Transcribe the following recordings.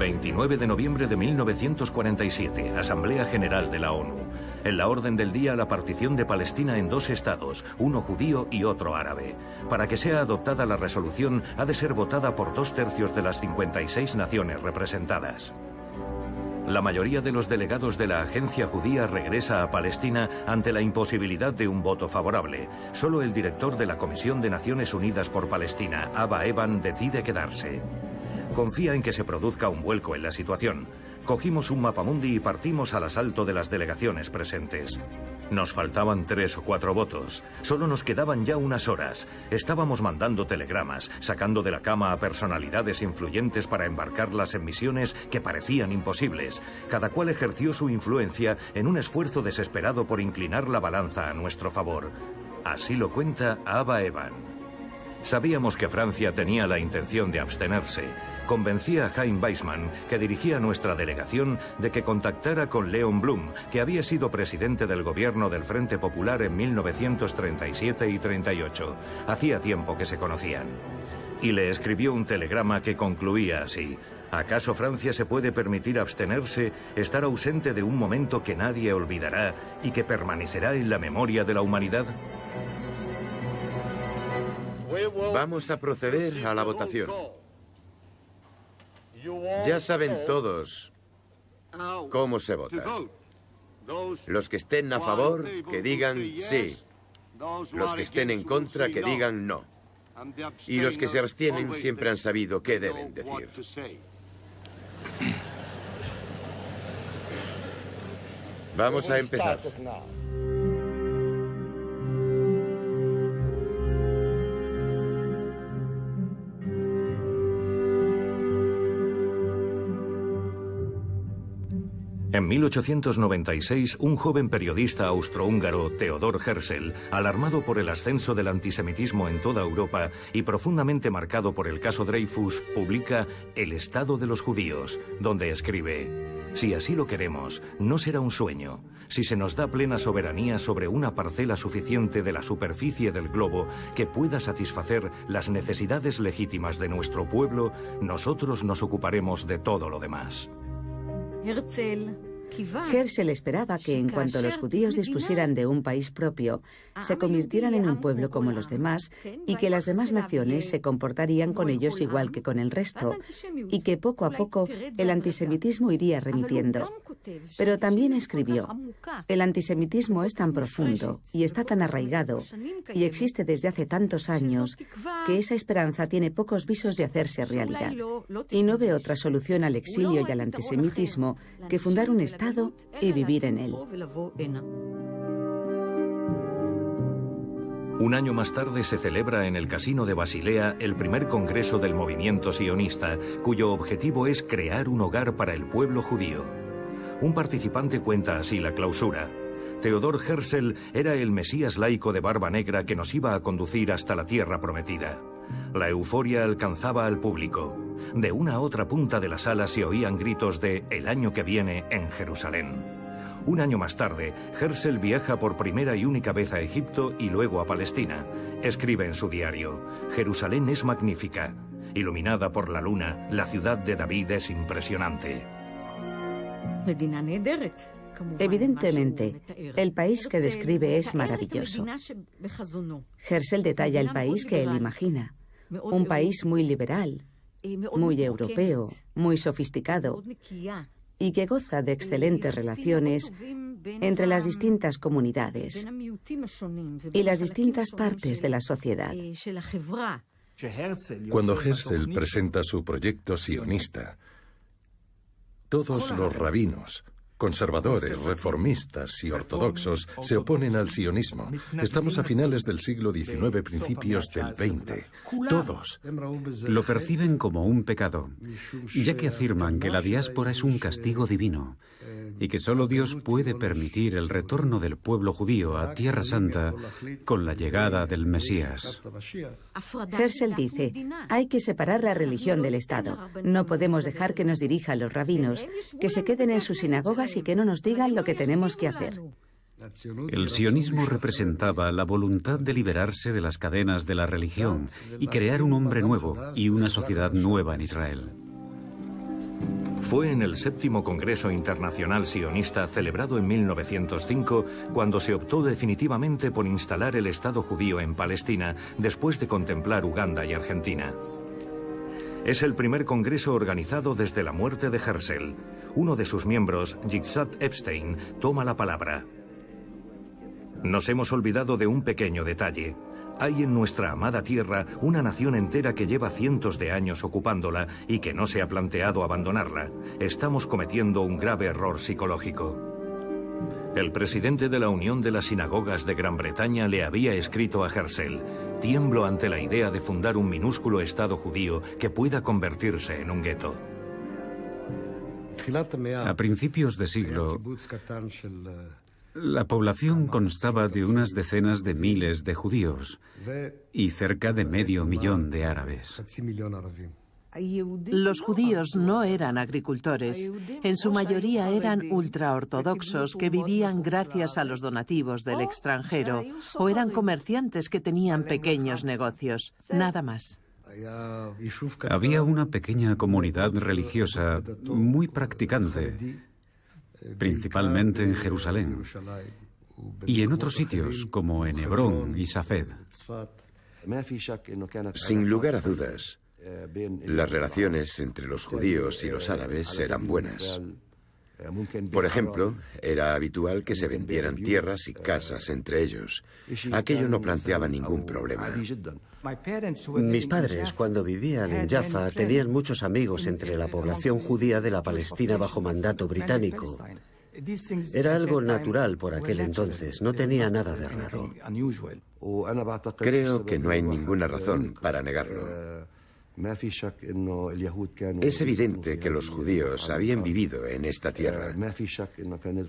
29 de noviembre de 1947, Asamblea General de la ONU. En la orden del día, la partición de Palestina en 2 estados, uno judío y otro árabe. Para que sea adoptada la resolución, ha de ser votada por 2/3 de las 56 naciones representadas. La mayoría de los delegados de la agencia judía regresa a Palestina ante la imposibilidad de un voto favorable. Solo el director de la Comisión de Naciones Unidas por Palestina, Abba Eban, decide quedarse. Confía en que se produzca un vuelco en la situación. Cogimos un mapamundi y partimos al asalto de las delegaciones presentes. Nos faltaban 3 o 4 votos. Solo nos quedaban ya unas horas. Estábamos mandando telegramas, sacando de la cama a personalidades influyentes para embarcarlas en misiones que parecían imposibles. Cada cual ejerció su influencia en un esfuerzo desesperado por inclinar la balanza a nuestro favor. Así lo cuenta Abba Eban. Sabíamos que Francia tenía la intención de abstenerse. Convencí a Chaim Weizmann, que dirigía nuestra delegación, de que contactara con Leon Blum, que había sido presidente del gobierno del Frente Popular en 1937 y 38. Hacía tiempo que se conocían. Y le escribió un telegrama que concluía así: ¿acaso Francia se puede permitir abstenerse, estar ausente de un momento que nadie olvidará y que permanecerá en la memoria de la humanidad? Vamos a proceder a la votación. Ya saben todos cómo se vota. Los que estén a favor, que digan sí. Los que estén en contra, que digan no. Y los que se abstienen siempre han sabido qué deben decir. Vamos a empezar. En 1896, un joven periodista austrohúngaro, Theodor Herzl, alarmado por el ascenso del antisemitismo en toda Europa y profundamente marcado por el caso Dreyfus, publica El Estado de los Judíos, donde escribe: si así lo queremos, no será un sueño. Si se nos da plena soberanía sobre una parcela suficiente de la superficie del globo que pueda satisfacer las necesidades legítimas de nuestro pueblo, nosotros nos ocuparemos de todo lo demás. Herzl esperaba que en cuanto los judíos dispusieran de un país propio, se convirtieran en un pueblo como los demás y que las demás naciones se comportarían con ellos igual que con el resto, y que poco a poco el antisemitismo iría remitiendo. Pero también escribió: el antisemitismo es tan profundo y está tan arraigado y existe desde hace tantos años que esa esperanza tiene pocos visos de hacerse realidad. Y no ve otra solución al exilio y al antisemitismo que fundar un Estado y vivir en él. Un año más tarde se celebra en el Casino de Basilea el primer congreso del movimiento sionista, cuyo objetivo es crear un hogar para el pueblo judío. Un participante cuenta así la clausura: Theodor Herzl era el Mesías laico de barba negra que nos iba a conducir hasta la tierra prometida. La euforia alcanzaba al público. De una a otra punta de la sala se oían gritos de «el año que viene en Jerusalén». Un año más tarde, Herzl viaja por primera y única vez a Egipto y luego a Palestina. Escribe en su diario: «Jerusalén es magnífica. Iluminada por la luna, la ciudad de David es impresionante». Evidentemente, el país que describe es maravilloso. Herzl detalla el país que él imagina: un país muy liberal, muy europeo, muy sofisticado, y que goza de excelentes relaciones entre las distintas comunidades y las distintas partes de la sociedad. Cuando Herzl presenta su proyecto sionista, todos los rabinos, conservadores, reformistas y ortodoxos se oponen al sionismo. Estamos a finales del siglo XIX, principios del XX. Todos lo perciben como un pecado, ya que afirman que la diáspora es un castigo divino y que solo Dios puede permitir el retorno del pueblo judío a Tierra Santa con la llegada del Mesías. Herzl dice: hay que separar la religión del Estado. No podemos dejar que nos dirijan los rabinos, que se queden en sus sinagogas y que no nos digan lo que tenemos que hacer. El sionismo representaba la voluntad de liberarse de las cadenas de la religión y crear un hombre nuevo y una sociedad nueva en Israel. Fue en el 7º Congreso Internacional Sionista, celebrado en 1905, cuando se optó definitivamente por instalar el Estado judío en Palestina, después de contemplar Uganda y Argentina. Es el primer congreso organizado desde la muerte de Herzl. Uno de sus miembros, Yitzhak Epstein, toma la palabra. Nos hemos olvidado de un pequeño detalle. Hay en nuestra amada tierra una nación entera que lleva cientos de años ocupándola y que no se ha planteado abandonarla. Estamos cometiendo un grave error psicológico. El presidente de la Unión de las Sinagogas de Gran Bretaña le había escrito a Herzl: tiemblo ante la idea de fundar un minúsculo Estado judío que pueda convertirse en un gueto. A principios de siglo, la población constaba de unas decenas de miles de judíos y cerca de 500.000 de árabes. Los judíos no eran agricultores. En su mayoría eran ultraortodoxos que vivían gracias a los donativos del extranjero, o eran comerciantes que tenían pequeños negocios, nada más. Había una pequeña comunidad religiosa muy practicante, principalmente en Jerusalén, y en otros sitios como en Hebrón y Safed. Sin lugar a dudas, las relaciones entre los judíos y los árabes eran buenas. Por ejemplo, era habitual que se vendieran tierras y casas entre ellos. Aquello no planteaba ningún problema. Mis padres, cuando vivían en Jaffa, tenían muchos amigos entre la población judía de la Palestina bajo mandato británico. Era algo natural por aquel entonces, no tenía nada de raro. Creo que no hay ninguna razón para negarlo. Es evidente que los judíos habían vivido en esta tierra.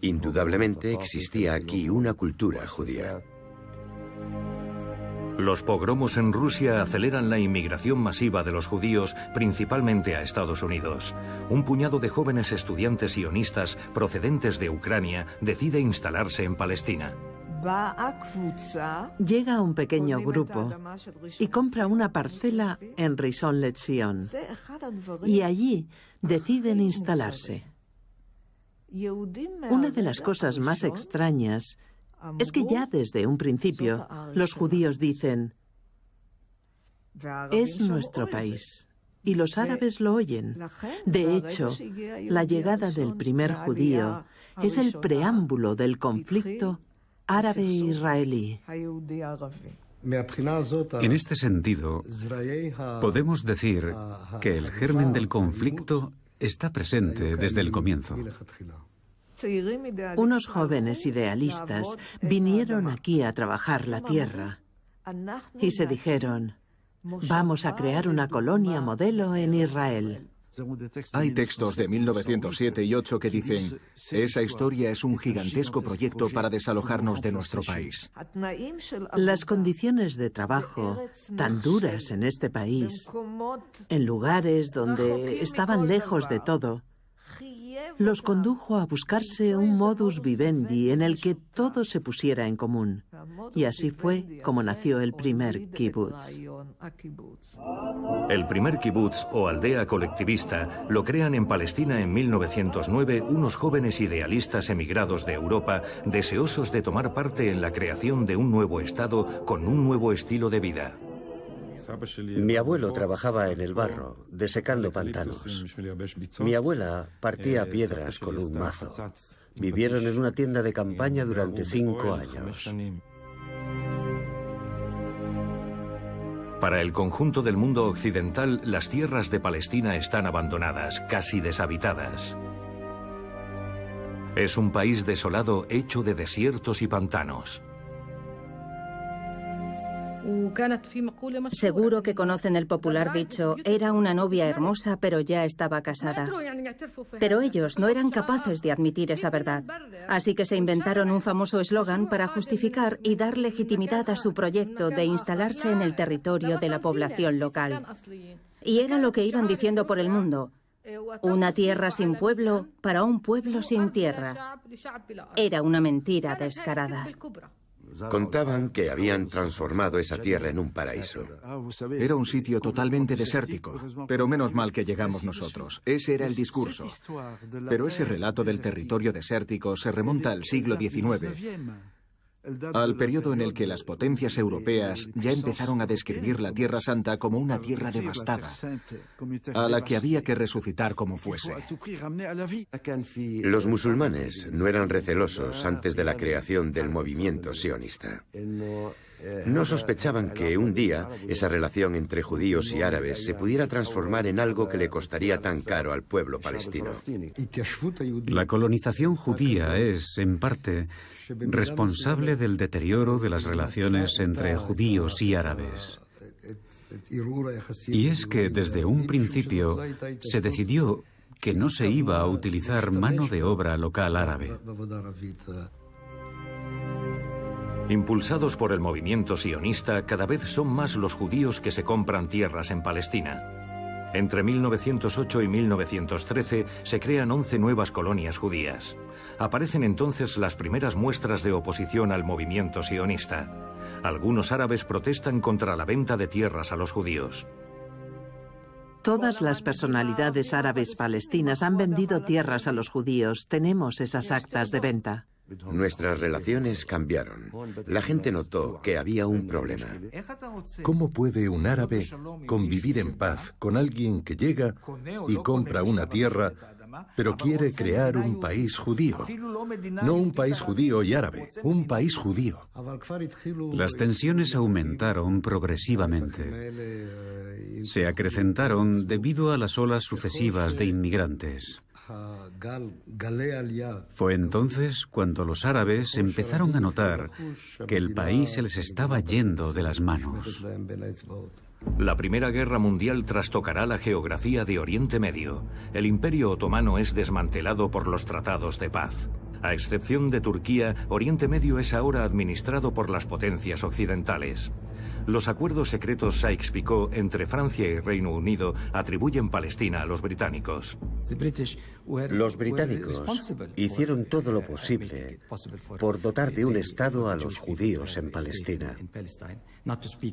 Indudablemente existía aquí una cultura judía. Los pogromos en Rusia aceleran la inmigración masiva de los judíos, principalmente a Estados Unidos. Un puñado de jóvenes estudiantes sionistas procedentes de Ucrania decide instalarse en Palestina. Llega un pequeño grupo y compra una parcela en Rishon LeZion. Y allí deciden instalarse. Una de las cosas más extrañas es que ya desde un principio los judíos dicen: es nuestro país. Y los árabes lo oyen. De hecho, la llegada del primer judío es el preámbulo del conflicto árabe-israelí. En este sentido, podemos decir que el germen del conflicto está presente desde el comienzo. Unos jóvenes idealistas vinieron aquí a trabajar la tierra y se dijeron: vamos a crear una colonia modelo en Israel. Hay textos de 1907 y 8 que dicen: esa historia es un gigantesco proyecto para desalojarnos de nuestro país. Las condiciones de trabajo tan duras en este país, en lugares donde estaban lejos de todo, los condujo a buscarse un modus vivendi en el que todo se pusiera en común. Y así fue como nació el primer kibutz. El primer kibutz, o aldea colectivista, lo crean en Palestina en 1909 unos jóvenes idealistas emigrados de Europa, deseosos de tomar parte en la creación de un nuevo Estado con un nuevo estilo de vida. Mi abuelo trabajaba en el barro, desecando pantanos. Mi abuela partía piedras con un mazo. Vivieron en una tienda de campaña durante 5 años. Para el conjunto del mundo occidental, las tierras de Palestina están abandonadas, casi deshabitadas. Es un país desolado hecho de desiertos y pantanos. Seguro que conocen el popular dicho: era una novia hermosa, pero ya estaba casada. Pero ellos no eran capaces de admitir esa verdad. Así que se inventaron un famoso eslogan para justificar y dar legitimidad a su proyecto de instalarse en el territorio de la población local. Y era lo que iban diciendo por el mundo: una tierra sin pueblo para un pueblo sin tierra. Era una mentira descarada. Contaban que habían transformado esa tierra en un paraíso. Era un sitio totalmente desértico, pero menos mal que llegamos nosotros. Ese era el discurso. Pero ese relato del territorio desértico se remonta al siglo XIX, al periodo en el que las potencias europeas ya empezaron a describir la Tierra Santa como una tierra devastada, a la que había que resucitar como fuese. Los musulmanes no eran recelosos antes de la creación del movimiento sionista. No sospechaban que un día esa relación entre judíos y árabes se pudiera transformar en algo que le costaría tan caro al pueblo palestino. La colonización judía es, en parte, responsable del deterioro de las relaciones entre judíos y árabes. Y es que desde un principio se decidió que no se iba a utilizar mano de obra local árabe. Impulsados por el movimiento sionista, cada vez son más los judíos que se compran tierras en Palestina. Entre 1908 y 1913 se crean 11 nuevas colonias judías. Aparecen entonces las primeras muestras de oposición al movimiento sionista. Algunos árabes protestan contra la venta de tierras a los judíos. Todas las personalidades árabes palestinas han vendido tierras a los judíos. Tenemos esas actas de venta. Nuestras relaciones cambiaron. La gente notó que había un problema. ¿Cómo puede un árabe convivir en paz con alguien que llega y compra una tierra, pero quiere crear un país judío? No un país judío y árabe, un país judío. Las tensiones aumentaron progresivamente. Se acrecentaron debido a las olas sucesivas de inmigrantes. Fue entonces cuando los árabes empezaron a notar que el país se les estaba yendo de las manos. La Primera Guerra Mundial trastocará la geografía de Oriente Medio. El Imperio Otomano es desmantelado por los tratados de paz. A excepción de Turquía, Oriente Medio es ahora administrado por las potencias occidentales. Los acuerdos secretos Sykes-Picot entre Francia y Reino Unido atribuyen Palestina a los británicos. Los británicos hicieron todo lo posible por dotar de un Estado a los judíos en Palestina,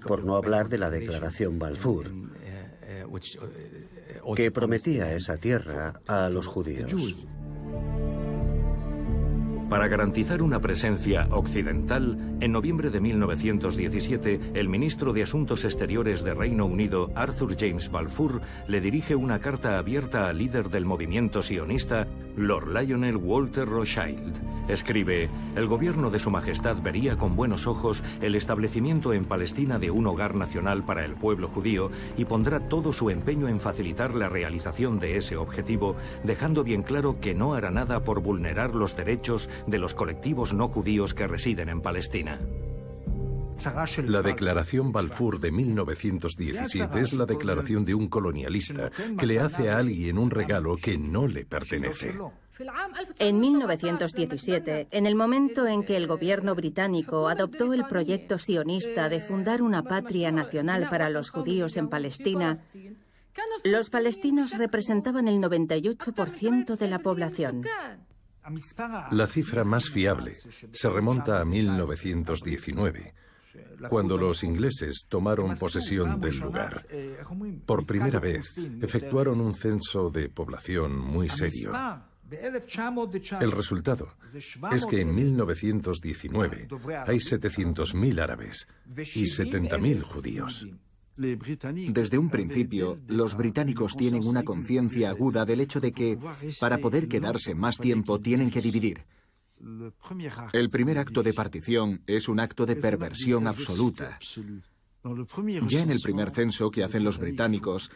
por no hablar de la Declaración Balfour, que prometía esa tierra a los judíos. Para garantizar una presencia occidental, en noviembre de 1917, el ministro de Asuntos Exteriores de Reino Unido, Arthur James Balfour, le dirige una carta abierta al líder del movimiento sionista, Lord Lionel Walter Rothschild. Escribe: el gobierno de Su Majestad vería con buenos ojos el establecimiento en Palestina de un hogar nacional para el pueblo judío y pondrá todo su empeño en facilitar la realización de ese objetivo, dejando bien claro que no hará nada por vulnerar los derechos de los colectivos no judíos que residen en Palestina. La Declaración Balfour de 1917 es la declaración de un colonialista que le hace a alguien un regalo que no le pertenece. En 1917, en el momento en que el gobierno británico adoptó el proyecto sionista de fundar una patria nacional para los judíos en Palestina, los palestinos representaban el 98% de la población. La cifra más fiable se remonta a 1919, cuando los ingleses tomaron posesión del lugar. Por primera vez, efectuaron un censo de población muy serio. El resultado es que en 1919 hay 700.000 árabes y 70.000 judíos. Desde un principio, los británicos tienen una conciencia aguda del hecho de que, para poder quedarse más tiempo, tienen que dividir. El primer acto de partición es un acto de perversión absoluta. Ya en el primer censo que hacen los británicos,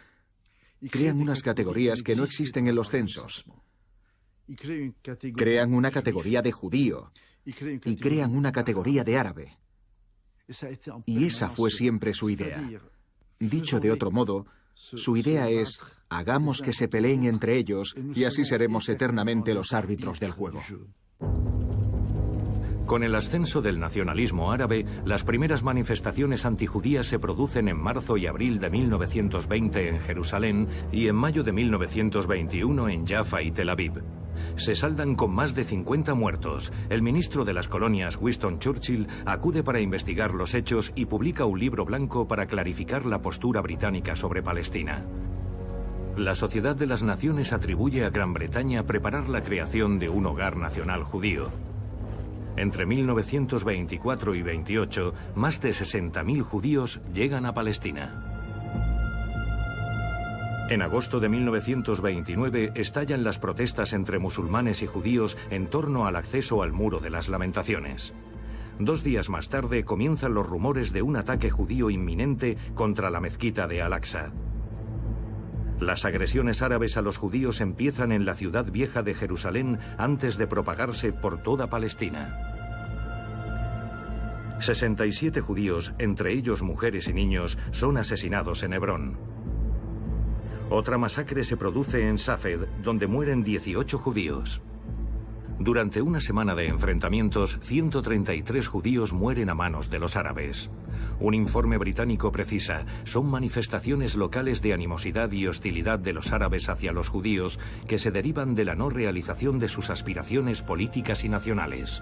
crean unas categorías que no existen en los censos. Crean una categoría de judío y crean una categoría de árabe. Y esa fue siempre su idea. Dicho de otro modo, su idea es: hagamos que se peleen entre ellos y así seremos eternamente los árbitros del juego. Con el ascenso del nacionalismo árabe, las primeras manifestaciones antijudías se producen en marzo y abril de 1920 en Jerusalén y en mayo de 1921 en Jaffa y Tel Aviv. Se saldan con más de 50 muertos. El ministro de las colonias, Winston Churchill, acude para investigar los hechos y publica un libro blanco para clarificar la postura británica sobre Palestina. La Sociedad de las Naciones atribuye a Gran Bretaña preparar la creación de un hogar nacional judío. Entre 1924 y 28, más de 60.000 judíos llegan a Palestina. En agosto de 1929 estallan las protestas entre musulmanes y judíos en torno al acceso al Muro de las Lamentaciones. 2 días más tarde comienzan los rumores de un ataque judío inminente contra la mezquita de Al-Aqsa. Las agresiones árabes a los judíos empiezan en la ciudad vieja de Jerusalén antes de propagarse por toda Palestina. 67 judíos, entre ellos mujeres y niños, son asesinados en Hebrón. Otra masacre se produce en Safed, donde mueren 18 judíos. Durante una semana de enfrentamientos, 133 judíos mueren a manos de los árabes. Un informe británico precisa, son manifestaciones locales de animosidad y hostilidad de los árabes hacia los judíos que se derivan de la no realización de sus aspiraciones políticas y nacionales.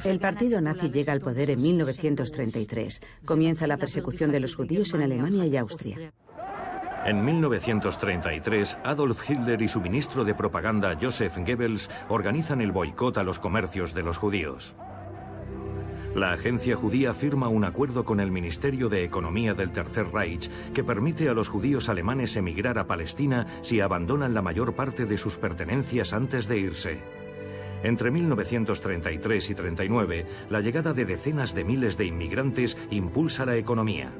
El partido nazi llega al poder en 1933. Comienza la persecución de los judíos en Alemania y Austria. En 1933, Adolf Hitler y su ministro de propaganda Joseph Goebbels organizan el boicot a los comercios de los judíos. La agencia judía firma un acuerdo con el Ministerio de Economía del Tercer Reich que permite a los judíos alemanes emigrar a Palestina si abandonan la mayor parte de sus pertenencias antes de irse. Entre 1933 y 39, la llegada de decenas de miles de inmigrantes impulsa la economía.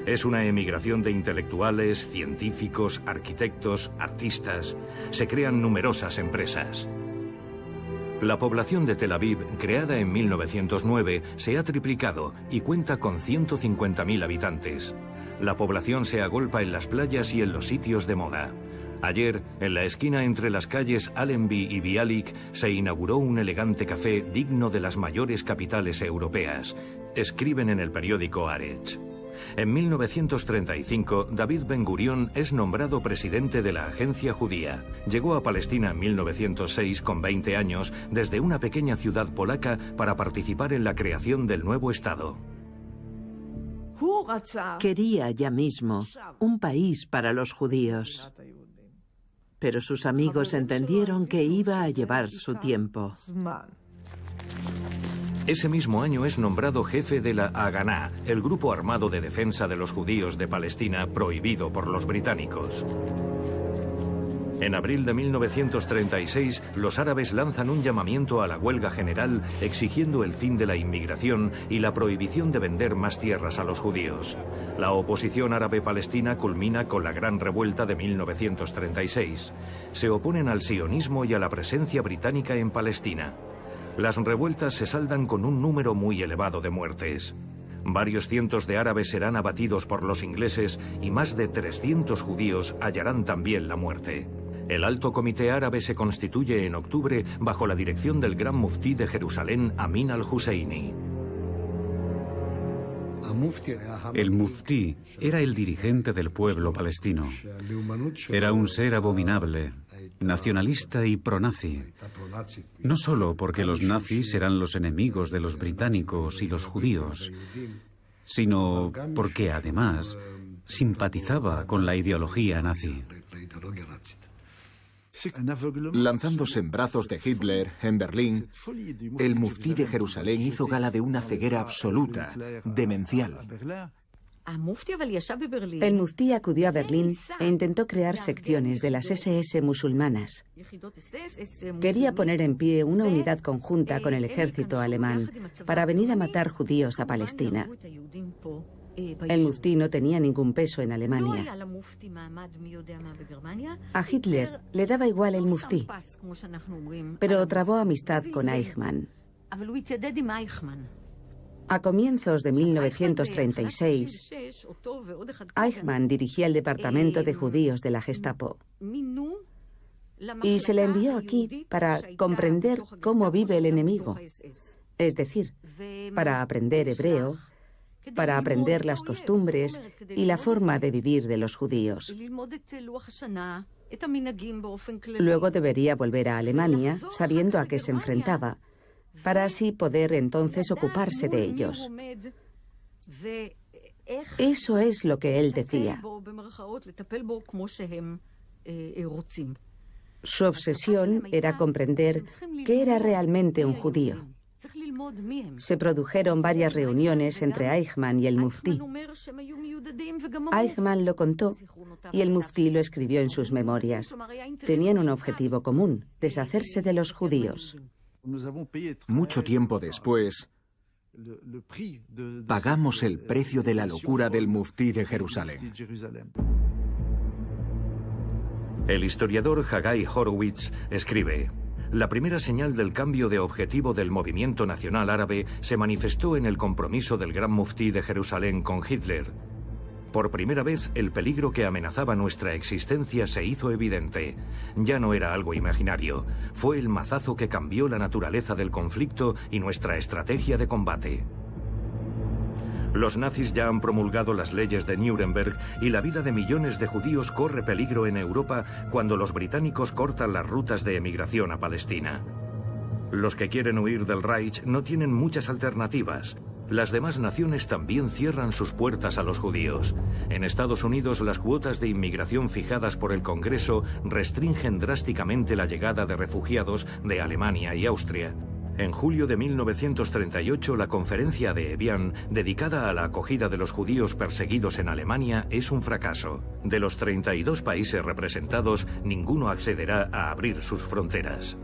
Es una emigración de intelectuales, científicos, arquitectos, artistas. Se crean numerosas empresas. La población de Tel Aviv, creada en 1909, se ha triplicado y cuenta con 150.000 habitantes. La población se agolpa en las playas y en los sitios de moda. Ayer, en la esquina entre las calles Allenby y Bialik, se inauguró un elegante café digno de las mayores capitales europeas. Escriben en el periódico Haaretz. En 1935, David Ben-Gurión es nombrado presidente de la agencia judía. Llegó a Palestina en 1906 con 20 años desde una pequeña ciudad polaca para participar en la creación del nuevo Estado. Quería ya mismo un país para los judíos, pero sus amigos entendieron que iba a llevar su tiempo. Ese mismo año es nombrado jefe de la Haganá, el grupo armado de defensa de los judíos de Palestina prohibido por los británicos. En abril de 1936, los árabes lanzan un llamamiento a la huelga general exigiendo el fin de la inmigración y la prohibición de vender más tierras a los judíos. La oposición árabe-palestina culmina con la Gran Revuelta de 1936. Se oponen al sionismo y a la presencia británica en Palestina. Las revueltas se saldan con un número muy elevado de muertes. Varios cientos de árabes serán abatidos por los ingleses y más de 300 judíos hallarán también la muerte. El Alto Comité Árabe se constituye en octubre bajo la dirección del Gran Muftí de Jerusalén, Amin al-Husseini. El muftí era el dirigente del pueblo palestino. Era un ser abominable, nacionalista y pronazi. No solo porque los nazis eran los enemigos de los británicos y los judíos, sino porque además simpatizaba con la ideología nazi. Lanzándose en brazos de Hitler en Berlín, el muftí de Jerusalén hizo gala de una ceguera absoluta, demencial. El muftí acudió a Berlín e intentó crear secciones de las SS musulmanas. Quería poner en pie una unidad conjunta con el ejército alemán para venir a matar judíos a Palestina. El muftí no tenía ningún peso en Alemania. A Hitler le daba igual el muftí, pero trabó amistad con Eichmann. A comienzos de 1936, Eichmann dirigía el departamento de judíos de la Gestapo y se le envió aquí para comprender cómo vive el enemigo es decir, para aprender hebreo, para aprender las costumbres y la forma de vivir de los judíos. Luego debería volver a Alemania, sabiendo a qué se enfrentaba, para así poder entonces ocuparse de ellos. Eso es lo que él decía. Su obsesión era comprender qué era realmente un judío. Se produjeron varias reuniones entre Eichmann y el muftí. Eichmann lo contó y el muftí lo escribió en sus memorias. Tenían un objetivo común: deshacerse de los judíos. Mucho tiempo después, pagamos el precio de la locura del muftí de Jerusalén. El historiador Haggai Horowitz escribe: la primera señal del cambio de objetivo del movimiento nacional árabe se manifestó en el compromiso del gran muftí de Jerusalén con Hitler. Por primera vez, el peligro que amenazaba nuestra existencia se hizo evidente. Ya no era algo imaginario. Fue el mazazo que cambió la naturaleza del conflicto y nuestra estrategia de combate. Los nazis ya han promulgado las leyes de Nuremberg y la vida de millones de judíos corre peligro en Europa cuando los británicos cortan las rutas de emigración a Palestina. Los que quieren huir del Reich no tienen muchas alternativas. Las demás naciones también cierran sus puertas a los judíos. En Estados Unidos, las cuotas de inmigración fijadas por el Congreso restringen drásticamente la llegada de refugiados de Alemania y Austria. En julio de 1938, la conferencia de Evian, dedicada a la acogida de los judíos perseguidos en Alemania, es un fracaso. De los 32 países representados, ninguno accederá a abrir sus fronteras.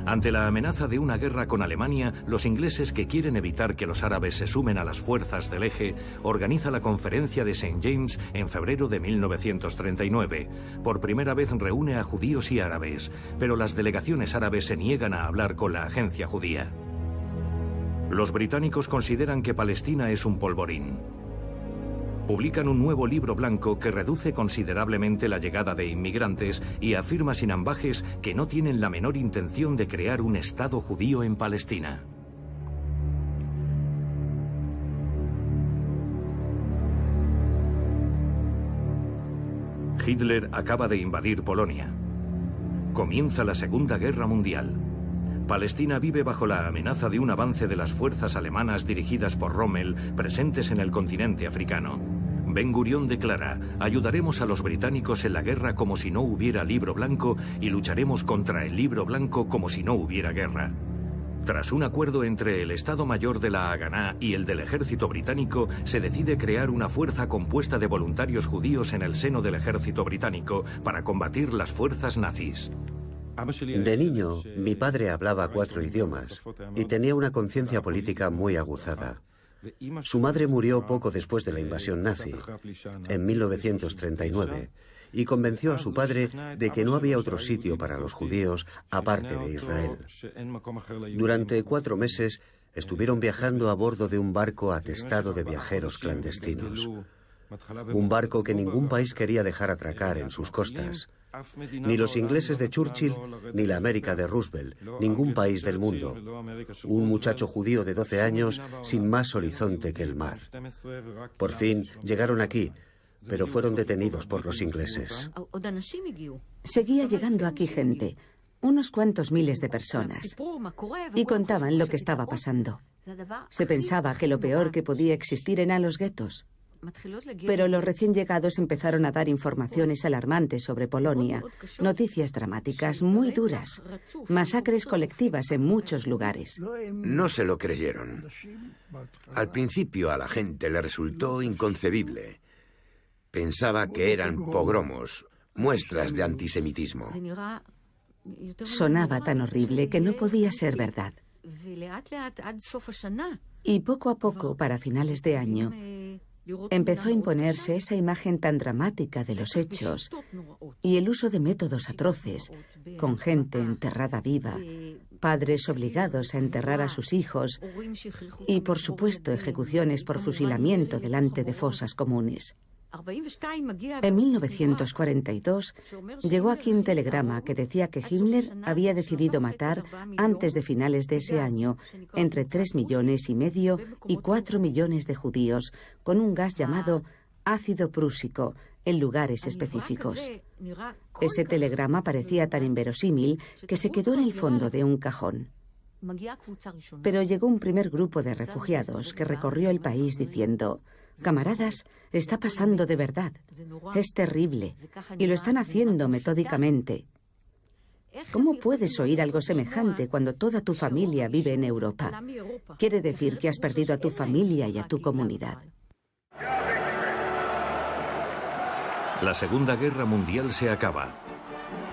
Ante la amenaza de una guerra con Alemania, los ingleses, que quieren evitar que los árabes se sumen a las fuerzas del eje, organiza la conferencia de St. James en febrero de 1939. Por primera vez reúne a judíos y árabes, pero las delegaciones árabes se niegan a hablar con la agencia judía. Los británicos consideran que Palestina es un polvorín. Publican un nuevo libro blanco que reduce considerablemente la llegada de inmigrantes y afirma sin ambages que no tienen la menor intención de crear un Estado judío en Palestina. Hitler acaba de invadir Polonia. Comienza la Segunda Guerra Mundial. Palestina vive bajo la amenaza de un avance de las fuerzas alemanas dirigidas por Rommel, presentes en el continente africano. Ben Gurión declara: ayudaremos a los británicos en la guerra como si no hubiera libro blanco y lucharemos contra el libro blanco como si no hubiera guerra. Tras un acuerdo entre el Estado Mayor de la Haganá y el del ejército británico, se decide crear una fuerza compuesta de voluntarios judíos en el seno del ejército británico para combatir las fuerzas nazis. De niño, mi padre hablaba 4 idiomas y tenía una conciencia política muy aguzada. Su madre murió poco después de la invasión nazi, en 1939, y convenció a su padre de que no había otro sitio para los judíos aparte de Israel. Durante 4 meses estuvieron viajando a bordo de un barco atestado de viajeros clandestinos. Un barco que ningún país quería dejar atracar en sus costas. Ni los ingleses de Churchill, ni la América de Roosevelt, ningún país del mundo. Un muchacho judío de 12 años sin más horizonte que el mar. Por fin llegaron aquí, pero fueron detenidos por los ingleses. Seguía llegando aquí gente, unos cuantos miles de personas, y contaban lo que estaba pasando. Se pensaba que lo peor que podía existir eran los guetos. Pero los recién llegados empezaron a dar informaciones alarmantes sobre Polonia, noticias dramáticas muy duras, masacres colectivas en muchos lugares. No se lo creyeron. Al principio a la gente le resultó inconcebible. Pensaba que eran pogromos, muestras de antisemitismo. Sonaba tan horrible que no podía ser verdad. Y poco a poco, para finales de año, empezó a imponerse esa imagen tan dramática de los hechos y el uso de métodos atroces, con gente enterrada viva, padres obligados a enterrar a sus hijos y, por supuesto, ejecuciones por fusilamiento delante de fosas comunes. En 1942 llegó aquí un telegrama que decía que Himmler había decidido matar, antes de finales de ese año, entre 3,5 millones y 4 millones de judíos, con un gas llamado ácido prúsico, en lugares específicos. Ese telegrama parecía tan inverosímil que se quedó en el fondo de un cajón. Pero llegó un primer grupo de refugiados que recorrió el país diciendo: camaradas, está pasando de verdad. Es terrible. Y lo están haciendo metódicamente. ¿Cómo puedes oír algo semejante cuando toda tu familia vive en Europa? Quiere decir que has perdido a tu familia y a tu comunidad. La Segunda Guerra Mundial se acaba.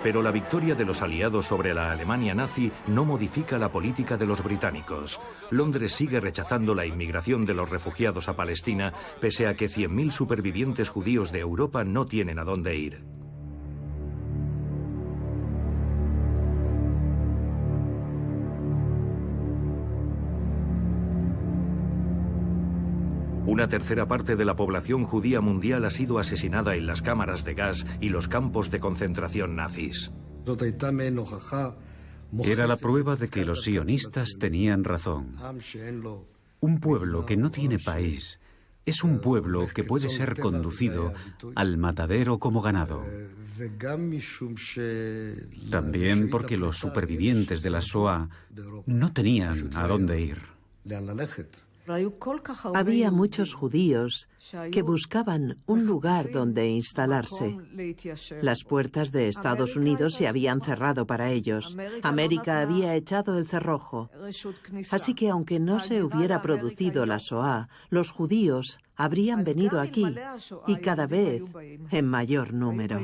Pero la victoria de los aliados sobre la Alemania nazi no modifica la política de los británicos. Londres sigue rechazando la inmigración de los refugiados a Palestina, pese a que 100.000 supervivientes judíos de Europa no tienen a dónde ir. Una tercera parte de la población judía mundial ha sido asesinada en las cámaras de gas y los campos de concentración nazis. Era la prueba de que los sionistas tenían razón. Un pueblo que no tiene país es un pueblo que puede ser conducido al matadero como ganado. También porque los supervivientes de la Shoah no tenían a dónde ir. Había muchos judíos que buscaban un lugar donde instalarse. Las puertas de Estados Unidos se habían cerrado para ellos. América había echado el cerrojo. Así que aunque no se hubiera producido la Shoah, los judíos habrían venido aquí, y cada vez en mayor número.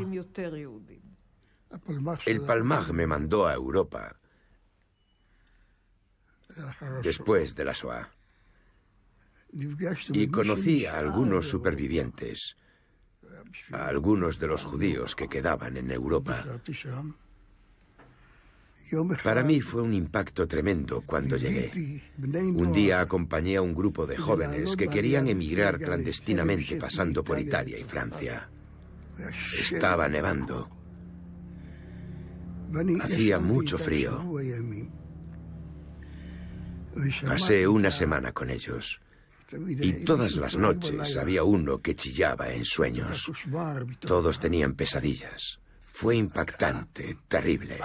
El Palmaj me mandó a Europa después de la Shoah. Y conocí a algunos supervivientes, a algunos de los judíos que quedaban en Europa. Para mí fue un impacto tremendo cuando llegué. Un día acompañé a un grupo de jóvenes que querían emigrar clandestinamente pasando por Italia y Francia. Estaba nevando. Hacía mucho frío. Pasé una semana con ellos. Y todas las noches había uno que chillaba en sueños. Todos tenían pesadillas. Fue impactante, terrible.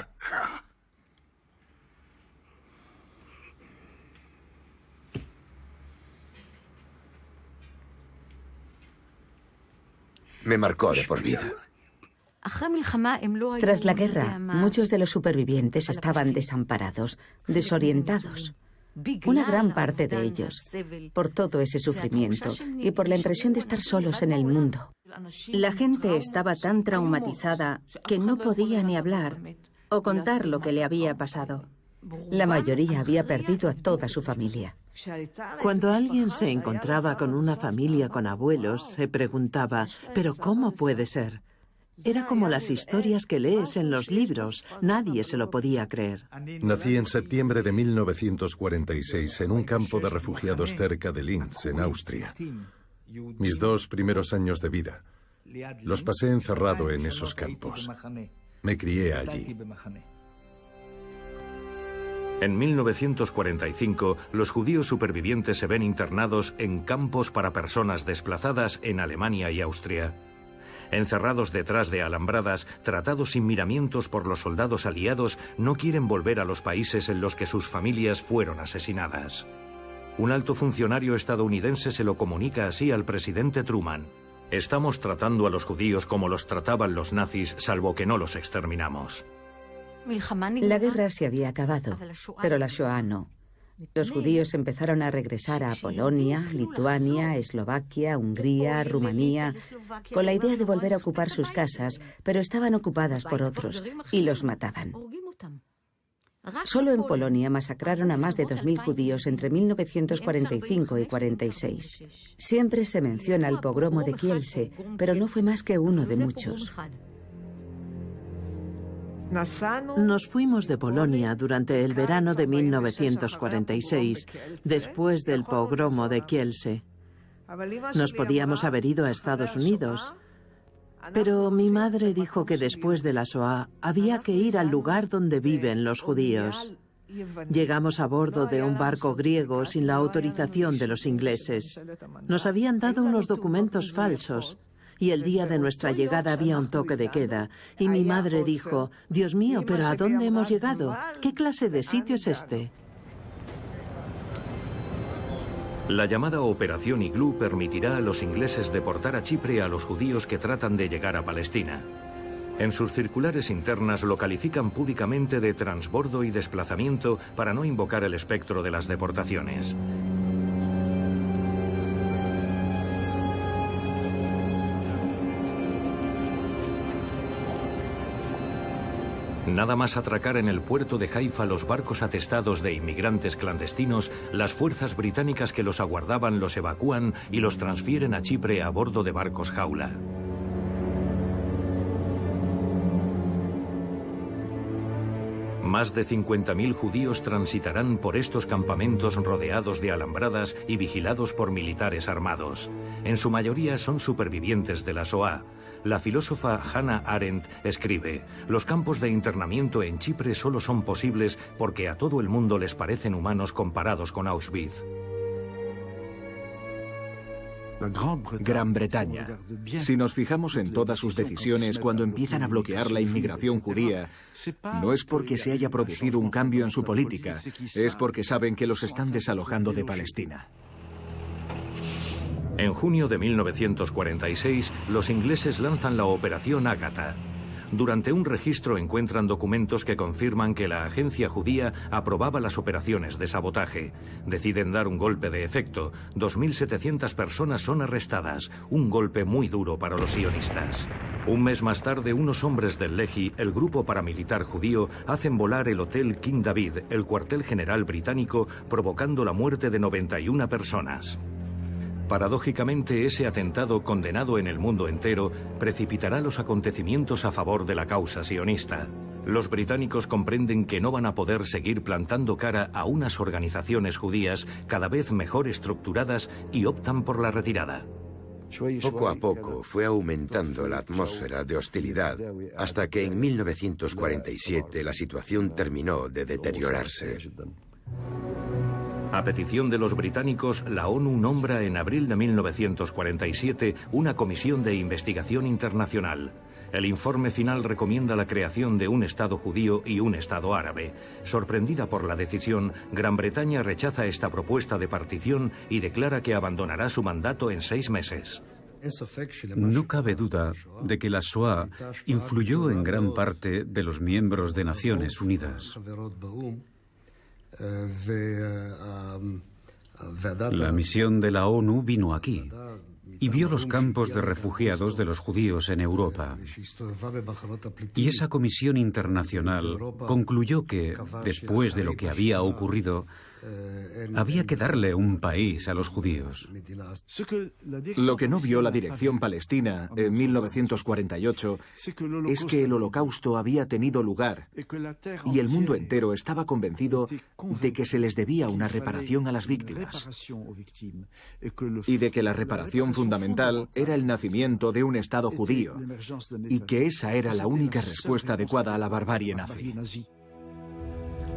Me marcó de por vida. Tras la guerra, muchos de los supervivientes estaban desamparados, desorientados. Una gran parte de ellos, por todo ese sufrimiento y por la impresión de estar solos en el mundo. La gente estaba tan traumatizada que no podía ni hablar o contar lo que le había pasado. La mayoría había perdido a toda su familia. Cuando alguien se encontraba con una familia con abuelos, se preguntaba, ¿pero cómo puede ser? Era como las historias que lees en los libros. Nadie se lo podía creer. Nací en septiembre de 1946 en un campo de refugiados cerca de Linz, en Austria. Mis 2 primeros años de vida los pasé encerrado en esos campos. Me crié allí. En 1945, los judíos supervivientes se ven internados en campos para personas desplazadas en Alemania y Austria. Encerrados detrás de alambradas, tratados sin miramientos por los soldados aliados, no quieren volver a los países en los que sus familias fueron asesinadas. Un alto funcionario estadounidense se lo comunica así al presidente Truman: estamos tratando a los judíos como los trataban los nazis, salvo que no los exterminamos. La guerra se había acabado, pero la Shoah no. Los judíos empezaron a regresar a Polonia, Lituania, Eslovaquia, Hungría, Rumanía, con la idea de volver a ocupar sus casas, pero estaban ocupadas por otros y los mataban. Solo en Polonia masacraron a más de 2.000 judíos entre 1945 y 46. Siempre se menciona el pogromo de Kielce, pero no fue más que uno de muchos. Nos fuimos de Polonia durante el verano de 1946, después del pogromo de Kielce. Nos podíamos haber ido a Estados Unidos, pero mi madre dijo que después de la Shoah había que ir al lugar donde viven los judíos. Llegamos a bordo de un barco griego sin la autorización de los ingleses. Nos habían dado unos documentos falsos y el día de nuestra llegada había un toque de queda. Y mi madre dijo: Dios mío, ¿pero a dónde hemos llegado? ¿Qué clase de sitio es este? La llamada Operación Iglú permitirá a los ingleses deportar a Chipre a los judíos que tratan de llegar a Palestina. En sus circulares internas lo califican púdicamente de transbordo y desplazamiento para no invocar el espectro de las deportaciones. Nada más atracar en el puerto de Haifa los barcos atestados de inmigrantes clandestinos, las fuerzas británicas que los aguardaban los evacúan y los transfieren a Chipre a bordo de barcos jaula. Más de 50.000 judíos transitarán por estos campamentos rodeados de alambradas y vigilados por militares armados. En su mayoría son supervivientes de la Shoah. La filósofa Hannah Arendt escribe: los campos de internamiento en Chipre solo son posibles porque a todo el mundo les parecen humanos comparados con Auschwitz. Gran Bretaña. Si nos fijamos en todas sus decisiones cuando empiezan a bloquear la inmigración judía, no es porque se haya producido un cambio en su política, es porque saben que los están desalojando de Palestina. En junio de 1946, los ingleses lanzan la Operación Ágata. Durante un registro encuentran documentos que confirman que la agencia judía aprobaba las operaciones de sabotaje. Deciden dar un golpe de efecto. 2.700 personas son arrestadas. Un golpe muy duro para los sionistas. Un mes más tarde, unos hombres del Lehi, el grupo paramilitar judío, hacen volar el Hotel King David, el cuartel general británico, provocando la muerte de 91 personas. Paradójicamente, ese atentado, condenado en el mundo entero, precipitará los acontecimientos a favor de la causa sionista. Los británicos comprenden que no van a poder seguir plantando cara a unas organizaciones judías cada vez mejor estructuradas y optan por la retirada. Poco a poco fue aumentando la atmósfera de hostilidad hasta que en 1947 la situación terminó de deteriorarse. A petición de los británicos, la ONU nombra en abril de 1947 una comisión de investigación internacional. El informe final recomienda la creación de un Estado judío y un Estado árabe. Sorprendida por la decisión, Gran Bretaña rechaza esta propuesta de partición y declara que abandonará su mandato en 6 meses. No cabe duda de que la Shoah influyó en gran parte de los miembros de Naciones Unidas. La misión de la ONU vino aquí y vio los campos de refugiados de los judíos en Europa. Y esa comisión internacional concluyó que, después de lo que había ocurrido, había que darle un país a los judíos. Lo que no vio la dirección palestina en 1948 es que el Holocausto había tenido lugar y el mundo entero estaba convencido de que se les debía una reparación a las víctimas y de que la reparación fundamental era el nacimiento de un Estado judío y que esa era la única respuesta adecuada a la barbarie nazi.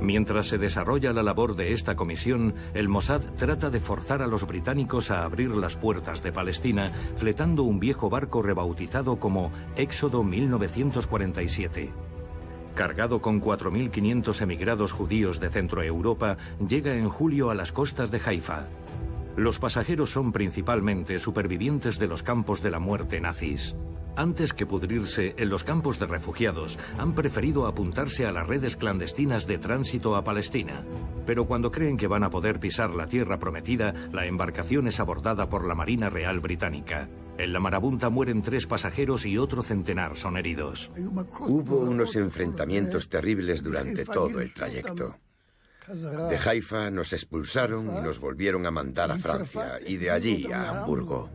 Mientras se desarrolla la labor de esta comisión, el Mossad trata de forzar a los británicos a abrir las puertas de Palestina, fletando un viejo barco rebautizado como Éxodo 1947. Cargado con 4.500 emigrados judíos de Centroeuropa, llega en julio a las costas de Haifa. Los pasajeros son principalmente supervivientes de los campos de la muerte nazis. Antes que pudrirse en los campos de refugiados, han preferido apuntarse a las redes clandestinas de tránsito a Palestina. Pero cuando creen que van a poder pisar la tierra prometida, la embarcación es abordada por la Marina Real Británica. En la marabunta mueren 3 pasajeros y otro centenar son heridos. Hubo unos enfrentamientos terribles durante todo el trayecto. De Haifa nos expulsaron y nos volvieron a mandar a Francia y de allí a Hamburgo.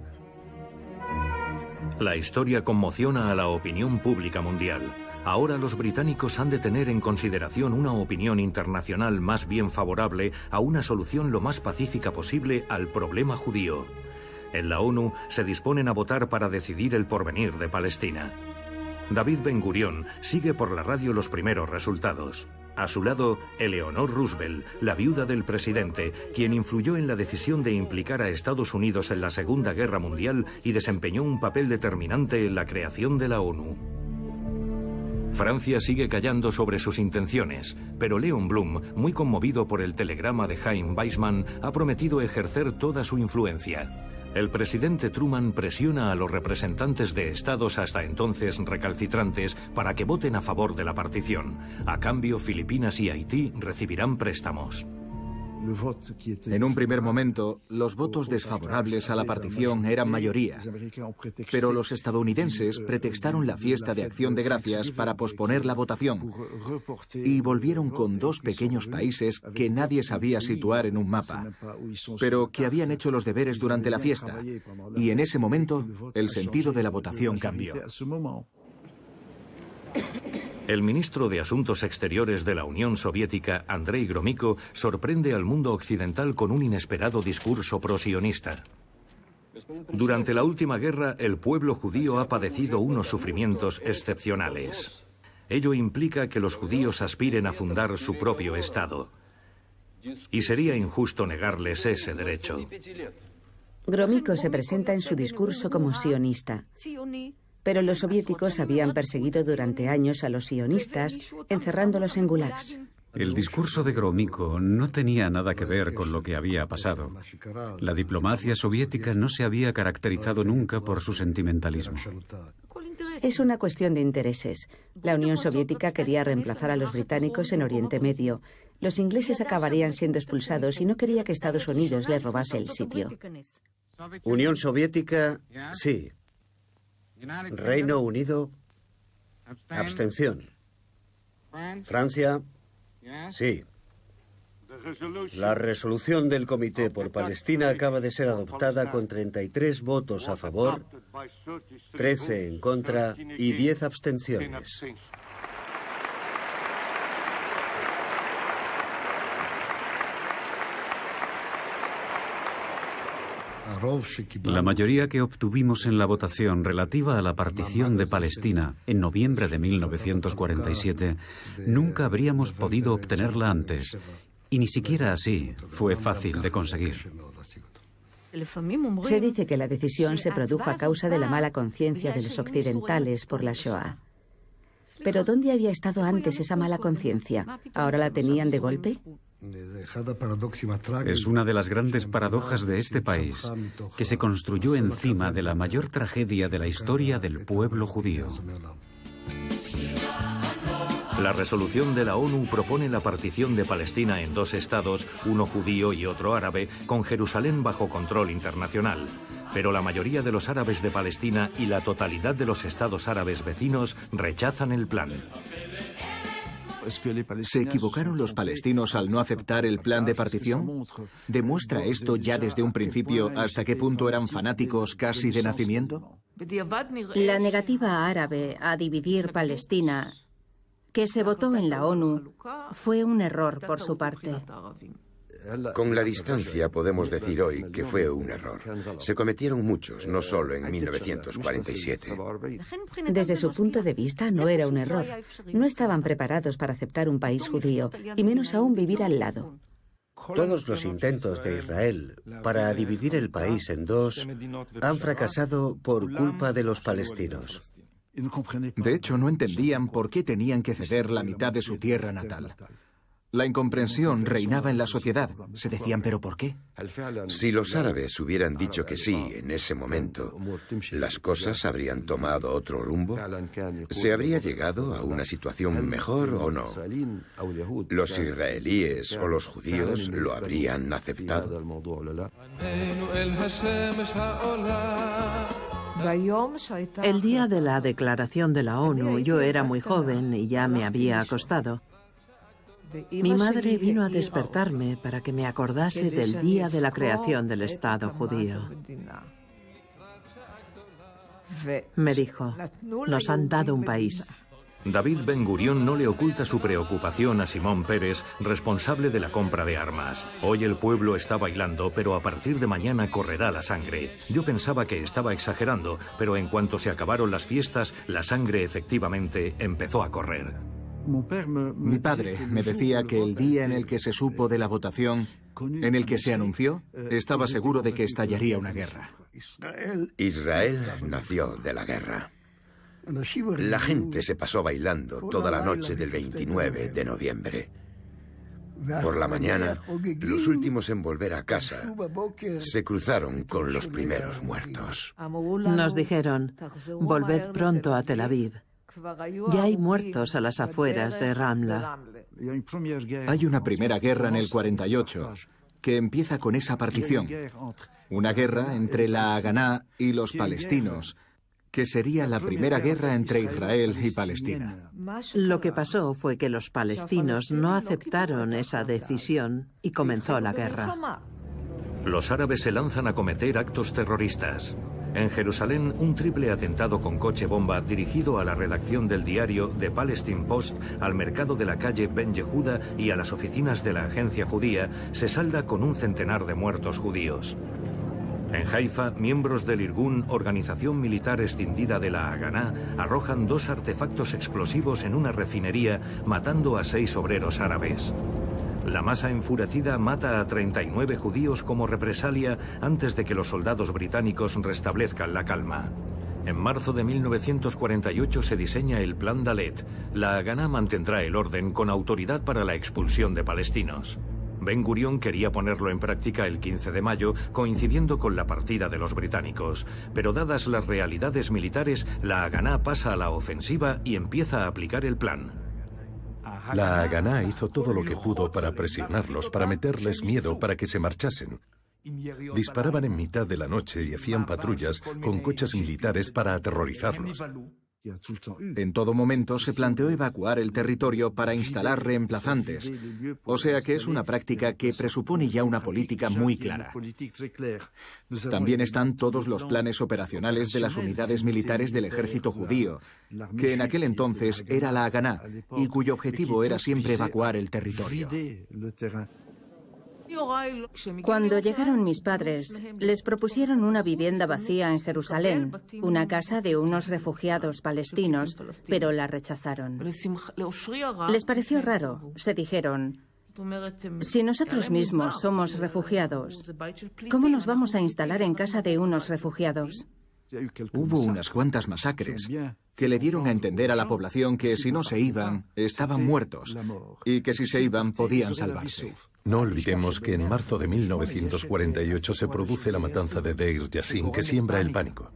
La historia conmociona a la opinión pública mundial. Ahora los británicos han de tener en consideración una opinión internacional más bien favorable a una solución lo más pacífica posible al problema judío. En la ONU se disponen a votar para decidir el porvenir de Palestina. David Ben Gurión sigue por la radio los primeros resultados. A su lado, Eleanor Roosevelt, la viuda del presidente, quien influyó en la decisión de implicar a Estados Unidos en la Segunda Guerra Mundial y desempeñó un papel determinante en la creación de la ONU. Francia sigue callando sobre sus intenciones, pero Léon Blum, muy conmovido por el telegrama de Chaim Weizmann, ha prometido ejercer toda su influencia. El presidente Truman presiona a los representantes de estados hasta entonces recalcitrantes para que voten a favor de la partición. A cambio, Filipinas y Haití recibirán préstamos. En un primer momento, los votos desfavorables a la partición eran mayoría, pero los estadounidenses pretextaron la fiesta de Acción de Gracias para posponer la votación y volvieron con dos pequeños países que nadie sabía situar en un mapa, pero que habían hecho los deberes durante la fiesta, y en ese momento el sentido de la votación cambió. El ministro de Asuntos Exteriores de la Unión Soviética, Andrei Gromyko, sorprende al mundo occidental con un inesperado discurso prosionista. Durante la última guerra, el pueblo judío ha padecido unos sufrimientos excepcionales. Ello implica que los judíos aspiren a fundar su propio Estado. Y sería injusto negarles ese derecho. Gromyko se presenta en su discurso como sionista. Pero los soviéticos habían perseguido durante años a los sionistas, encerrándolos en gulags. El discurso de Gromyko no tenía nada que ver con lo que había pasado. La diplomacia soviética no se había caracterizado nunca por su sentimentalismo. Es una cuestión de intereses. La Unión Soviética quería reemplazar a los británicos en Oriente Medio. Los ingleses acabarían siendo expulsados y no quería que Estados Unidos les robase el sitio. Unión Soviética, sí. Reino Unido, abstención. Francia, sí. La resolución del Comité por Palestina acaba de ser adoptada con 33 votos a favor, 13 en contra y 10 abstenciones. La mayoría que obtuvimos en la votación relativa a la partición de Palestina en noviembre de 1947 nunca habríamos podido obtenerla antes, y ni siquiera así fue fácil de conseguir. Se dice que la decisión se produjo a causa de la mala conciencia de los occidentales por la Shoah. Pero ¿dónde había estado antes esa mala conciencia? ¿Ahora la tenían de golpe? Es una de las grandes paradojas de este país, que se construyó encima de la mayor tragedia de la historia del pueblo judío. La resolución de la ONU propone la partición de Palestina en dos estados, uno judío y otro árabe, con Jerusalén bajo control internacional. Pero la mayoría de los árabes de Palestina y la totalidad de los estados árabes vecinos rechazan el plan. ¿Se equivocaron los palestinos al no aceptar el plan de partición? ¿Demuestra esto ya desde un principio hasta qué punto eran fanáticos casi de nacimiento? La negativa árabe a dividir Palestina, que se votó en la ONU, fue un error por su parte. Con la distancia podemos decir hoy que fue un error. Se cometieron muchos, no solo en 1947. Desde su punto de vista no era un error. No estaban preparados para aceptar un país judío, y menos aún vivir al lado. Todos los intentos de Israel para dividir el país en dos han fracasado por culpa de los palestinos. De hecho, no entendían por qué tenían que ceder la mitad de su tierra natal. La incomprensión reinaba en la sociedad. Se decían, ¿pero por qué? Si los árabes hubieran dicho que sí en ese momento, ¿las cosas habrían tomado otro rumbo? ¿Se habría llegado a una situación mejor o no? ¿Los israelíes o los judíos lo habrían aceptado? El día de la declaración de la ONU, yo era muy joven y ya me había acostado. Mi madre vino a despertarme para que me acordase del día de la creación del Estado judío. Me dijo, nos han dado un país. David Ben Gurión no le oculta su preocupación a Simón Peres, responsable de la compra de armas. Hoy el pueblo está bailando, pero a partir de mañana correrá la sangre. Yo pensaba que estaba exagerando, pero en cuanto se acabaron las fiestas, la sangre efectivamente empezó a correr. Mi padre me decía que el día en el que se supo de la votación, en el que se anunció, estaba seguro de que estallaría una guerra. Israel nació de la guerra. La gente se pasó bailando toda la noche del 29 de noviembre. Por la mañana, los últimos en volver a casa se cruzaron con los primeros muertos. Nos dijeron, volved pronto a Tel Aviv. Ya hay muertos a las afueras de Ramla. Hay una primera guerra en el 48 que empieza con esa partición. Una guerra entre la Haganá y los palestinos, que sería la primera guerra entre Israel y Palestina. Lo que pasó fue que los palestinos no aceptaron esa decisión y comenzó la guerra. Los árabes se lanzan a cometer actos terroristas. En Jerusalén, un triple atentado con coche bomba dirigido a la redacción del diario The Palestine Post, al mercado de la calle Ben Yehuda y a las oficinas de la agencia judía se salda con un centenar de muertos judíos. En Haifa, miembros del Irgun, organización militar escindida de la Haganá, arrojan 2 artefactos explosivos en una refinería, matando a 6 obreros árabes. La masa enfurecida mata a 39 judíos como represalia antes de que los soldados británicos restablezcan la calma. En marzo de 1948 se diseña el Plan Dalet. La Haganá mantendrá el orden con autoridad para la expulsión de palestinos. Ben Gurión quería ponerlo en práctica el 15 de mayo, coincidiendo con la partida de los británicos. Pero dadas las realidades militares, la Haganá pasa a la ofensiva y empieza a aplicar el plan. La Haganá hizo todo lo que pudo para presionarlos, para meterles miedo, para que se marchasen. Disparaban en mitad de la noche y hacían patrullas con coches militares para aterrorizarlos. En todo momento se planteó evacuar el territorio para instalar reemplazantes, o sea que es una práctica que presupone ya una política muy clara. También están todos los planes operacionales de las unidades militares del ejército judío, que en aquel entonces era la Haganá, y cuyo objetivo era siempre evacuar el territorio. Cuando llegaron mis padres, les propusieron una vivienda vacía en Jerusalén, una casa de unos refugiados palestinos, pero la rechazaron. Les pareció raro. Se dijeron, si nosotros mismos somos refugiados, ¿cómo nos vamos a instalar en casa de unos refugiados? Hubo unas cuantas masacres que le dieron a entender a la población que si no se iban, estaban muertos, y que si se iban podían salvarse. No olvidemos que en marzo de 1948 se produce la matanza de Deir Yassin, que siembra el pánico.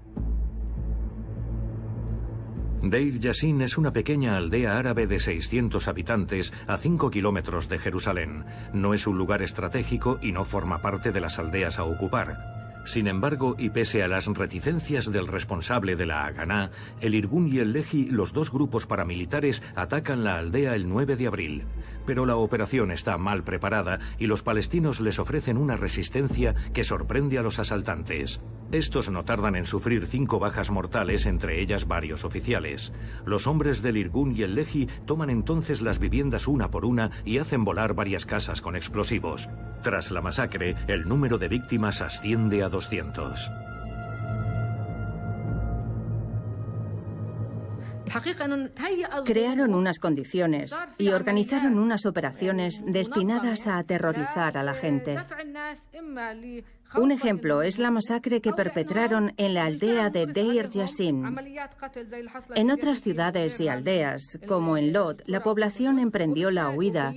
Deir Yassin es una pequeña aldea árabe de 600 habitantes a 5 kilómetros de Jerusalén. No es un lugar estratégico y no forma parte de las aldeas a ocupar. Sin embargo, y pese a las reticencias del responsable de la Haganá, el Irgun y el Lehi, los 2 grupos paramilitares, atacan la aldea el 9 de abril. Pero la operación está mal preparada y los palestinos les ofrecen una resistencia que sorprende a los asaltantes. Estos no tardan en sufrir 5 bajas mortales, entre ellas varios oficiales. Los hombres del Irgun y el Lehi toman entonces las viviendas una por una y hacen volar varias casas con explosivos. Tras la masacre, el número de víctimas asciende a 200. Crearon unas condiciones y organizaron unas operaciones destinadas a aterrorizar a la gente. Un ejemplo es la masacre que perpetraron en la aldea de Deir Yassin. En otras ciudades y aldeas, como en Lod, la población emprendió la huida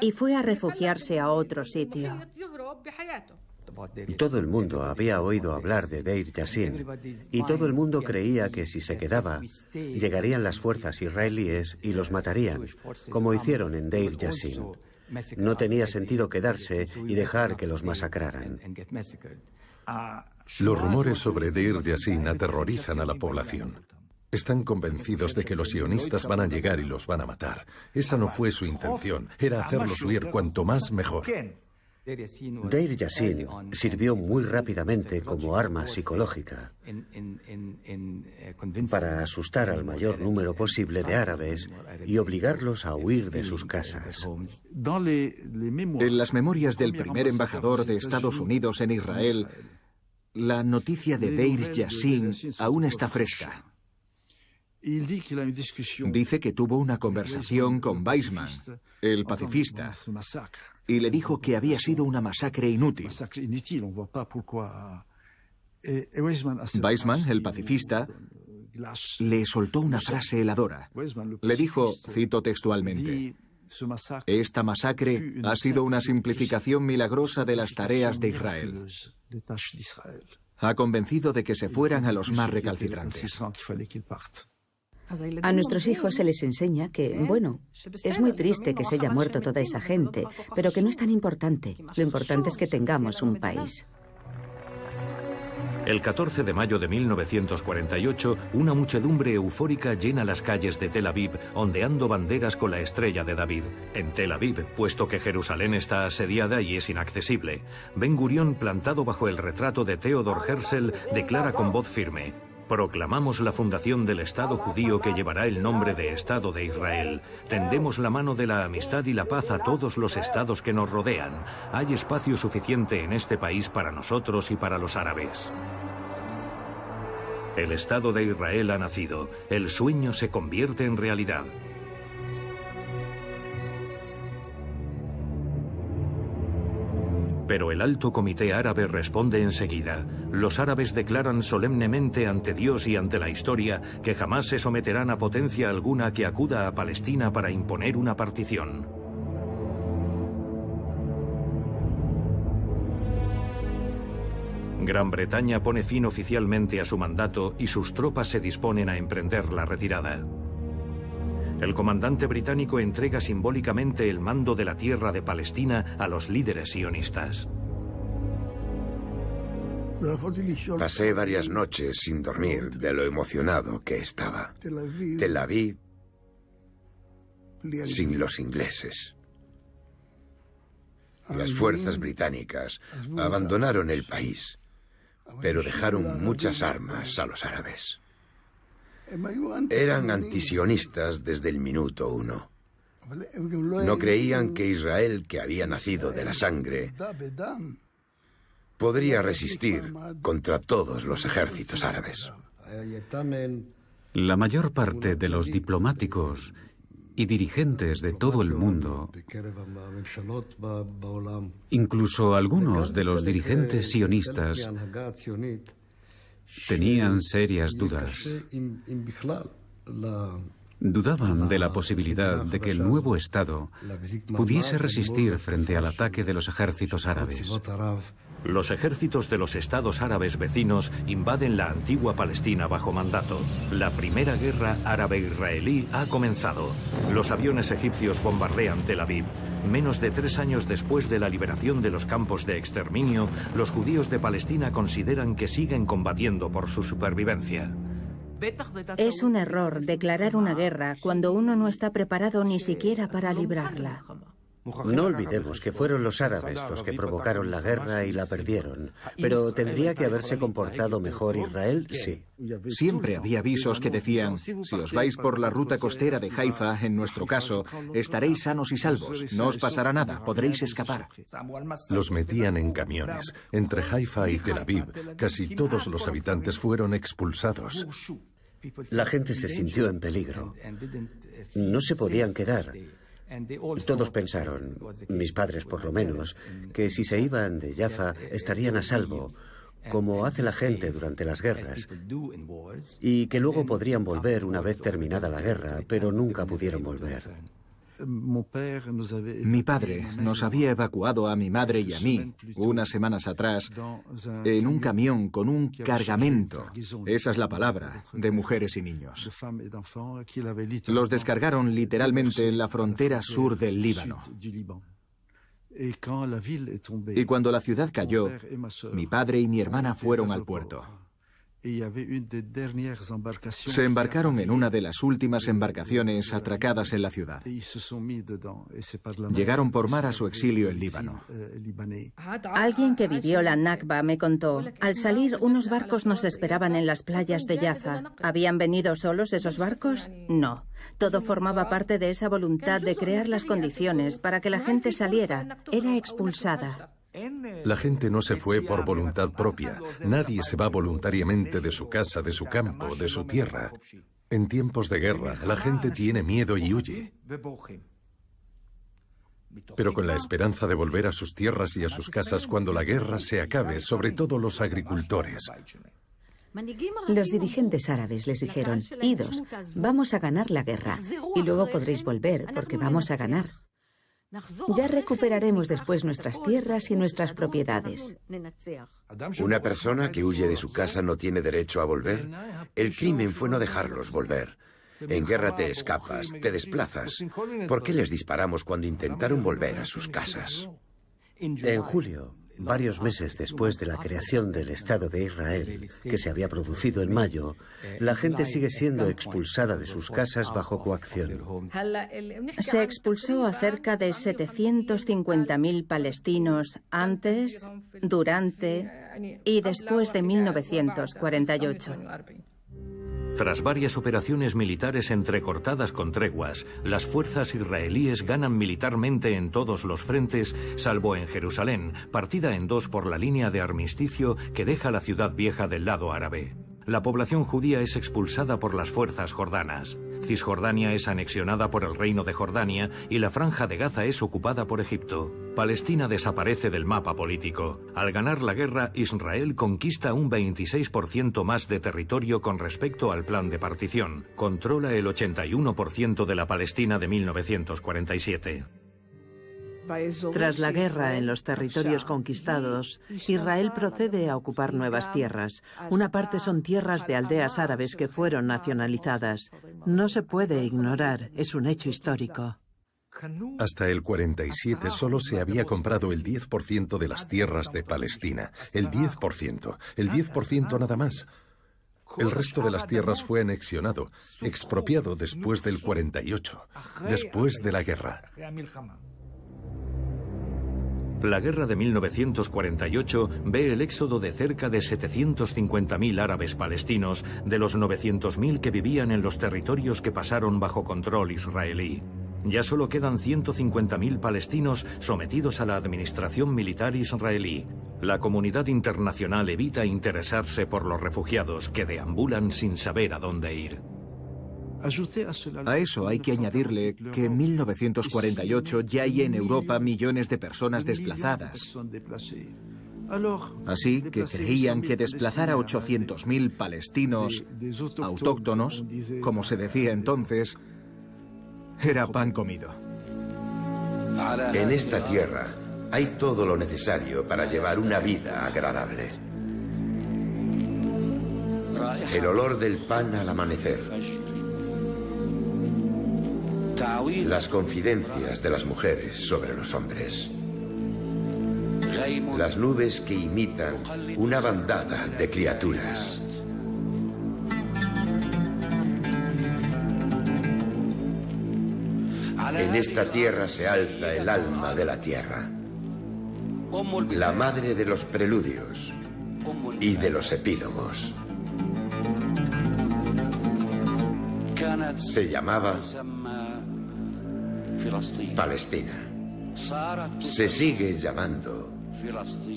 y fue a refugiarse a otro sitio. Todo el mundo había oído hablar de Deir Yassin y todo el mundo creía que si se quedaba, llegarían las fuerzas israelíes y los matarían, como hicieron en Deir Yassin. No tenía sentido quedarse y dejar que los masacraran. Los rumores sobre Deir Yassin aterrorizan a la población. Están convencidos de que los sionistas van a llegar y los van a matar. Esa no fue su intención, era hacerlos huir cuanto más mejor. Deir Yassin sirvió muy rápidamente como arma psicológica para asustar al mayor número posible de árabes y obligarlos a huir de sus casas. En las memorias del primer embajador de Estados Unidos en Israel, la noticia de Deir Yassin aún está fresca. Dice que tuvo una conversación con Weizmann, el pacifista, y le dijo que había sido una masacre inútil. Weizmann, el pacifista, le soltó una frase heladora. Le dijo, cito textualmente, «Esta masacre ha sido una simplificación milagrosa de las tareas de Israel. Ha convencido de que se fueran a los más recalcitrantes». A nuestros hijos se les enseña que, bueno, es muy triste que se haya muerto toda esa gente, pero que no es tan importante. Lo importante es que tengamos un país. El 14 de mayo de 1948, una muchedumbre eufórica llena las calles de Tel Aviv, ondeando banderas con la estrella de David. En Tel Aviv, puesto que Jerusalén está asediada y es inaccesible, Ben Gurión, plantado bajo el retrato de Theodor Herzl, declara con voz firme: «Proclamamos la fundación del Estado judío que llevará el nombre de Estado de Israel. Tendemos la mano de la amistad y la paz a todos los estados que nos rodean. Hay espacio suficiente en este país para nosotros y para los árabes». El Estado de Israel ha nacido. El sueño se convierte en realidad. Pero el Alto Comité Árabe responde enseguida. Los árabes declaran solemnemente ante Dios y ante la historia que jamás se someterán a potencia alguna que acuda a Palestina para imponer una partición. Gran Bretaña pone fin oficialmente a su mandato y sus tropas se disponen a emprender la retirada. El comandante británico entrega simbólicamente el mando de la tierra de Palestina a los líderes sionistas. Pasé varias noches sin dormir de lo emocionado que estaba. Tel Aviv sin los ingleses. Las fuerzas británicas abandonaron el país, pero dejaron muchas armas a los árabes. Eran antisionistas desde el minuto uno. No creían que Israel, que había nacido de la sangre, podría resistir contra todos los ejércitos árabes. La mayor parte de los diplomáticos y dirigentes de todo el mundo, incluso algunos de los dirigentes sionistas, tenían serias dudas. Dudaban de la posibilidad de que el nuevo Estado pudiese resistir frente al ataque de los ejércitos árabes. Los ejércitos de los estados árabes vecinos invaden la antigua Palestina bajo mandato. La primera guerra árabe-israelí ha comenzado. Los aviones egipcios bombardean Tel Aviv. Menos de 3 años después de la liberación de los campos de exterminio, los judíos de Palestina consideran que siguen combatiendo por su supervivencia. Es un error declarar una guerra cuando uno no está preparado ni siquiera para librarla. No olvidemos que fueron los árabes los que provocaron la guerra y la perdieron. Pero ¿tendría que haberse comportado mejor Israel? Sí. Siempre había avisos que decían, si os vais por la ruta costera de Haifa, en nuestro caso, estaréis sanos y salvos, no os pasará nada, podréis escapar. Los metían en camiones. Entre Haifa y Tel Aviv, casi todos los habitantes fueron expulsados. La gente se sintió en peligro. No se podían quedar. Todos pensaron, mis padres por lo menos, que si se iban de Jaffa estarían a salvo, como hace la gente durante las guerras, y que luego podrían volver una vez terminada la guerra, pero nunca pudieron volver. Mi padre nos había evacuado a mi madre y a mí, unas semanas atrás, en un camión con un cargamento, esa es la palabra, de mujeres y niños. Los descargaron literalmente en la frontera sur del Líbano. Y cuando la ciudad cayó, mi padre y mi hermana fueron al puerto. Se embarcaron en una de las últimas embarcaciones atracadas en la ciudad. Llegaron por mar a su exilio en Líbano. Alguien que vivió la Nakba me contó, al salir unos barcos nos esperaban en las playas de Jaffa. ¿Habían venido solos esos barcos? No. Todo formaba parte de esa voluntad de crear las condiciones para que la gente saliera. Era expulsada. La gente no se fue por voluntad propia. Nadie se va voluntariamente de su casa, de su campo, de su tierra. En tiempos de guerra, la gente tiene miedo y huye. Pero con la esperanza de volver a sus tierras y a sus casas cuando la guerra se acabe, sobre todo los agricultores. Los dirigentes árabes les dijeron, idos, vamos a ganar la guerra y luego podréis volver porque vamos a ganar. Ya recuperaremos después nuestras tierras y nuestras propiedades. Una persona que huye de su casa no tiene derecho a volver. El crimen fue no dejarlos volver. En guerra te escapas, te desplazas. ¿Por qué les disparamos cuando intentaron volver a sus casas? En julio, varios meses después de la creación del Estado de Israel, que se había producido en mayo, la gente sigue siendo expulsada de sus casas bajo coacción. Se expulsó a cerca de 750.000 palestinos antes, durante y después de 1948. Tras varias operaciones militares entrecortadas con treguas, las fuerzas israelíes ganan militarmente en todos los frentes, salvo en Jerusalén, partida en dos por la línea de armisticio que deja la ciudad vieja del lado árabe. La población judía es expulsada por las fuerzas jordanas. Cisjordania es anexionada por el Reino de Jordania y la Franja de Gaza es ocupada por Egipto. Palestina desaparece del mapa político. Al ganar la guerra, Israel conquista un 26% más de territorio con respecto al plan de partición. Controla el 81% de la Palestina de 1947. Tras la guerra en los territorios conquistados, Israel procede a ocupar nuevas tierras. Una parte son tierras de aldeas árabes que fueron nacionalizadas. No se puede ignorar, es un hecho histórico. Hasta el 47 solo se había comprado el 10% de las tierras de Palestina. El 10%. El 10% nada más. El resto de las tierras fue anexionado, expropiado después del 48, después de la guerra. La guerra de 1948 ve el éxodo de cerca de 750.000 árabes palestinos de los 900.000 que vivían en los territorios que pasaron bajo control israelí. Ya solo quedan 150.000 palestinos sometidos a la administración militar israelí. La comunidad internacional evita interesarse por los refugiados que deambulan sin saber a dónde ir. A eso hay que añadirle que en 1948 ya hay en Europa millones de personas desplazadas. Así que creían que desplazar a 800.000 palestinos autóctonos, como se decía entonces, era pan comido. En esta tierra hay todo lo necesario para llevar una vida agradable. El olor del pan al amanecer. Las confidencias de las mujeres sobre los hombres. Las nubes que imitan una bandada de criaturas. En esta tierra se alza el alma de la tierra. La madre de los preludios y de los epílogos. Se llamaba Palestina. Se sigue llamando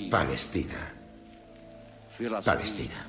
Palestina. Palestina.